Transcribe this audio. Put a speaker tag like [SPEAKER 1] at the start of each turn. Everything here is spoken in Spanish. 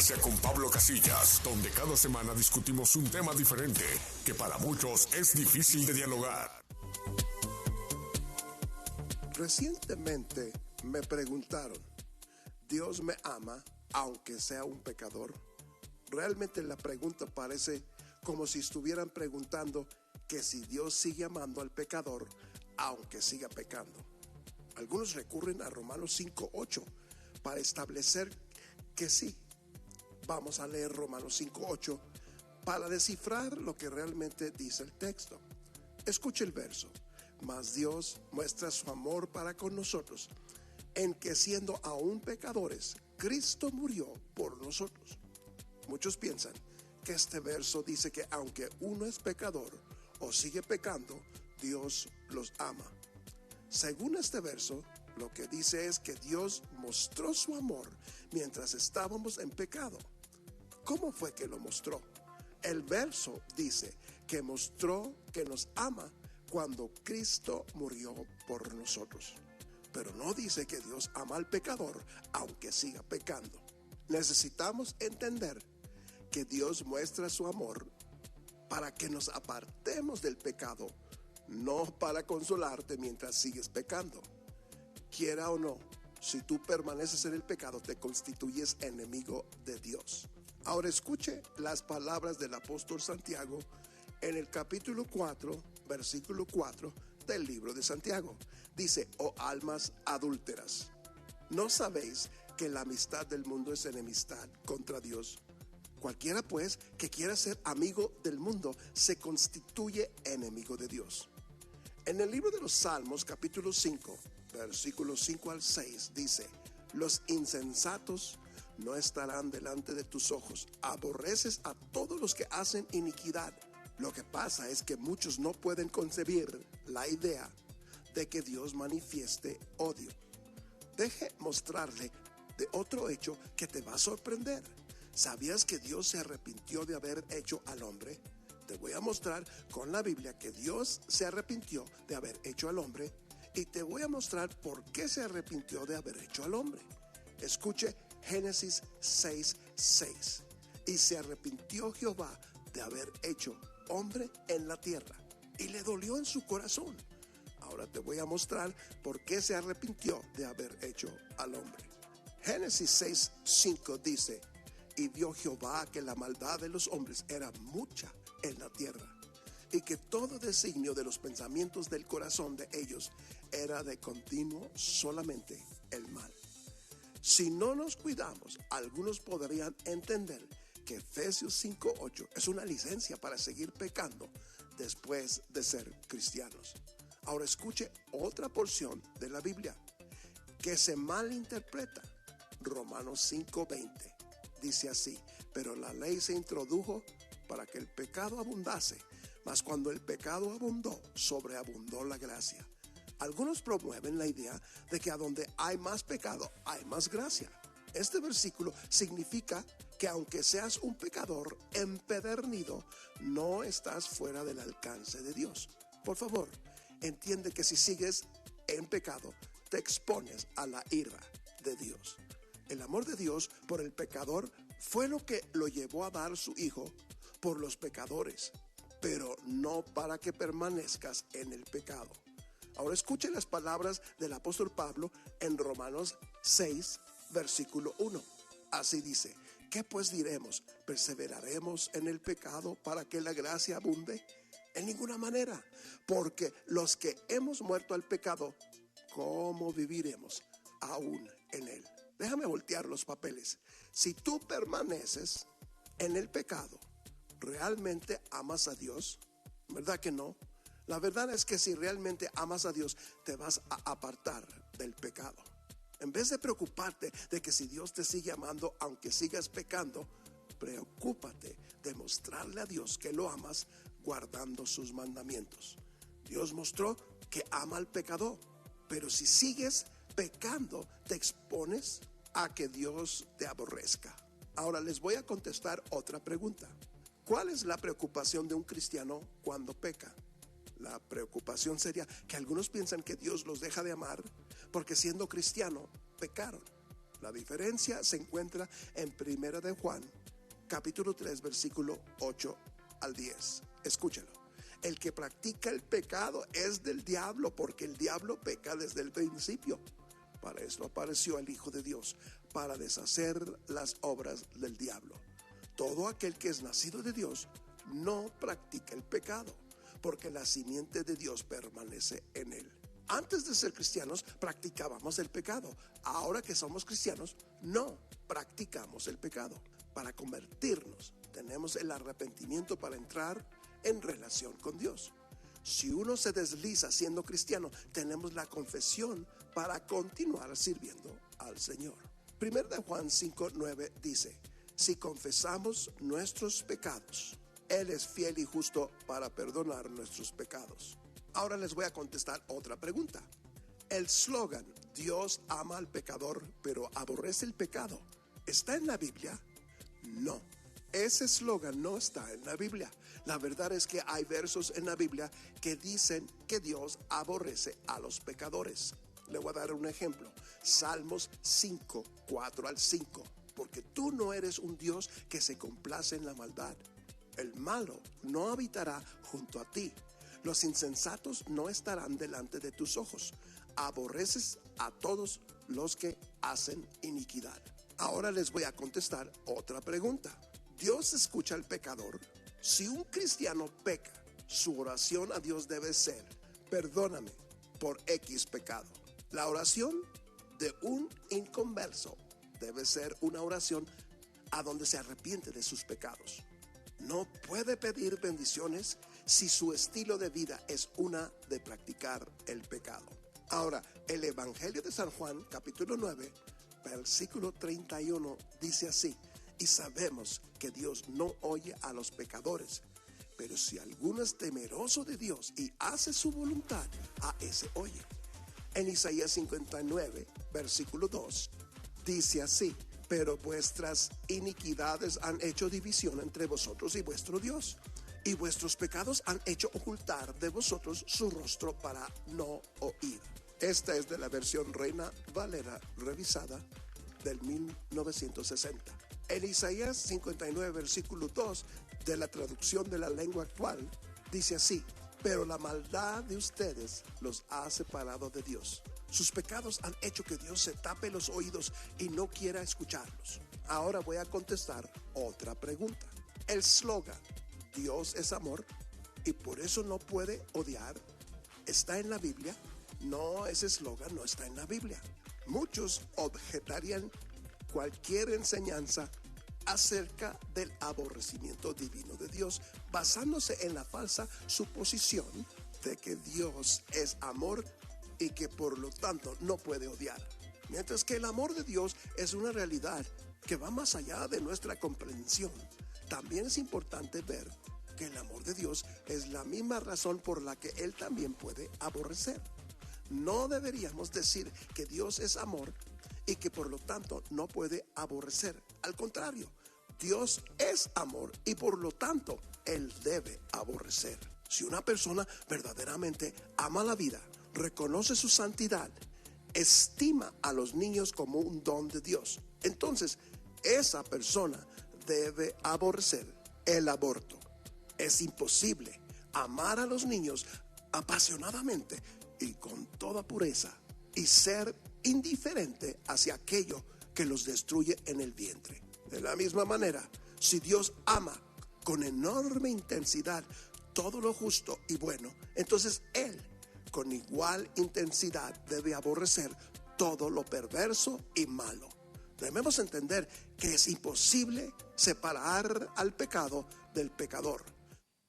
[SPEAKER 1] Iglesia con Pablo Casillas, donde cada semana discutimos un tema diferente que para muchos es difícil de dialogar.
[SPEAKER 2] Recientemente me preguntaron, ¿Dios me ama aunque sea un pecador? Realmente la pregunta parece como si estuvieran preguntando que si Dios sigue amando al pecador aunque siga pecando. Algunos recurren a Romanos 5:8 para establecer que sí. Vamos a leer Romanos 5:8 para descifrar lo que realmente dice el texto. Escuche el verso. Mas Dios muestra su amor para con nosotros, en que siendo aún pecadores, Cristo murió por nosotros. Muchos piensan que este verso dice que aunque uno es pecador o sigue pecando, Dios los ama. Según este verso, lo que dice es que Dios mostró su amor mientras estábamos en pecado. ¿Cómo fue que lo mostró? El verso dice que mostró que nos ama cuando Cristo murió por nosotros. Pero no dice que Dios ama al pecador aunque siga pecando. Necesitamos entender que Dios muestra su amor para que nos apartemos del pecado, no para consolarte mientras sigues pecando. Quiera o no, si tú permaneces en el pecado, te constituyes enemigo de Dios. Ahora escuche las palabras del apóstol Santiago en el capítulo 4, versículo 4 del libro de Santiago. Dice, oh almas adúlteras, ¿no sabéis que la amistad del mundo es enemistad contra Dios? Cualquiera pues que quiera ser amigo del mundo se constituye enemigo de Dios. En el libro de los Salmos, capítulo 5, versículos 5 al 6, dice, los insensatos no estarán delante de tus ojos. Aborreces a todos los que hacen iniquidad. Lo que pasa es que muchos no pueden concebir la idea de que Dios manifieste odio. Deje mostrarle de otro hecho que te va a sorprender. ¿Sabías que Dios se arrepintió de haber hecho al hombre? Te voy a mostrar con la Biblia que Dios se arrepintió de haber hecho al hombre y te voy a mostrar por qué se arrepintió de haber hecho al hombre. Escuche Génesis 6:6. Y se arrepintió Jehová de haber hecho hombre en la tierra y le dolió en su corazón. Ahora te voy a mostrar por qué se arrepintió de haber hecho al hombre. Génesis 6:5 dice, y vio Jehová que la maldad de los hombres era mucha en la tierra, y que todo designio de los pensamientos del corazón de ellos era de continuo solamente el mal. Si no nos cuidamos, algunos podrían entender que Efesios 5:8 es una licencia para seguir pecando después de ser cristianos. Ahora escuche otra porción de la Biblia que se malinterpreta. Romanos 5:20 dice así, pero la ley se introdujo para que el pecado abundase, mas cuando el pecado abundó, sobreabundó la gracia. Algunos promueven la idea de que a donde hay más pecado, hay más gracia. Este versículo significa que aunque seas un pecador empedernido, no estás fuera del alcance de Dios. Por favor, entiende que si sigues en pecado, te expones a la ira de Dios. El amor de Dios por el pecador fue lo que lo llevó a dar su Hijo por los pecadores, pero no para que permanezcas en el pecado. Ahora escuche las palabras del apóstol Pablo en Romanos 6, versículo 1. Así dice, ¿qué pues diremos? ¿Perseveraremos en el pecado para que la gracia abunde? En ninguna manera, porque los que hemos muerto al pecado, ¿cómo viviremos aún en él? Déjame voltear los papeles. Si tú permaneces en el pecado, ¿realmente amas a Dios? ¿Verdad que no? La verdad es que si realmente amas a Dios, te vas a apartar del pecado. En vez de preocuparte de que si Dios te sigue amando, aunque sigas pecando, preocúpate de mostrarle a Dios que lo amas guardando sus mandamientos. Dios mostró que ama al pecador, pero si sigues pecando, te expones a que Dios te aborrezca. Ahora les voy a contestar otra pregunta. ¿Cuál es la preocupación de un cristiano cuando peca? La preocupación sería que algunos piensan que Dios los deja de amar porque siendo cristiano pecaron. La diferencia se encuentra en 1 de Juan, capítulo 3, versículo 8 al 10. Escúchalo. El que practica el pecado es del diablo, porque el diablo peca desde el principio. Para eso apareció el Hijo de Dios, para deshacer las obras del diablo. Todo aquel que es nacido de Dios no practica el pecado, porque la simiente de Dios permanece en él. Antes de ser cristianos practicábamos el pecado. Ahora que somos cristianos no practicamos el pecado. Para convertirnos tenemos el arrepentimiento para entrar en relación con Dios. Si uno se desliza siendo cristiano, tenemos la confesión para continuar sirviendo al Señor. 1 de Juan 5:9 dice: si confesamos nuestros pecados, Él es fiel y justo para perdonar nuestros pecados. Ahora les voy a contestar otra pregunta. El slogan Dios ama al pecador pero aborrece el pecado, ¿está en la Biblia? No, ese eslogan no está en la Biblia. La verdad es que hay versos en la Biblia que dicen que Dios aborrece a los pecadores. Le voy a dar un ejemplo. Salmos 5, 4 al 5. Porque tú no eres un Dios que se complace en la maldad. El malo no habitará junto a ti. Los insensatos no estarán delante de tus ojos. Aborreces a todos los que hacen iniquidad. Ahora les voy a contestar otra pregunta. ¿Dios escucha al pecador? Si un cristiano peca, su oración a Dios debe ser: perdóname por X pecado. La oración de un inconverso debe ser una oración a donde se arrepiente de sus pecados. No puede pedir bendiciones si su estilo de vida es una de practicar el pecado. Ahora, el Evangelio de San Juan, capítulo 9, versículo 31, dice así: y sabemos que Dios no oye a los pecadores, pero si alguno es temeroso de Dios y hace su voluntad, a ese oye. En Isaías 59, versículo 2, dice así: pero vuestras iniquidades han hecho división entre vosotros y vuestro Dios, y vuestros pecados han hecho ocultar de vosotros su rostro para no oír. Esta es de la versión Reina Valera revisada del 1960. En Isaías 59, versículo 2, de la traducción de la lengua actual, dice así: pero la maldad de ustedes los ha separado de Dios. Sus pecados han hecho que Dios se tape los oídos y no quiera escucharlos. Ahora voy a contestar otra pregunta. El slogan Dios es amor y por eso no puede odiar, ¿está en la Biblia? No, ese eslogan no está en la Biblia. Muchos objetarían cualquier enseñanza acerca del aborrecimiento divino de Dios, basándose en la falsa suposición de que Dios es amor y que por lo tanto no puede odiar. Mientras que el amor de Dios es una realidad que va más allá de nuestra comprensión. También es importante ver que el amor de Dios es la misma razón por la que Él también puede aborrecer. No deberíamos decir que Dios es amor y que por lo tanto no puede aborrecer. Al contrario, Dios es amor y por lo tanto Él debe aborrecer. Si una persona verdaderamente ama la vida, reconoce su santidad, estima a los niños como un don de Dios, entonces esa persona debe aborrecer el aborto. Es imposible amar a los niños apasionadamente y con toda pureza y ser indiferente hacia aquello que los destruye en el vientre. De la misma manera, si Dios ama con enorme intensidad todo lo justo y bueno, entonces Él con igual intensidad debe aborrecer todo lo perverso y malo. Debemos entender que es imposible separar al pecado del pecador.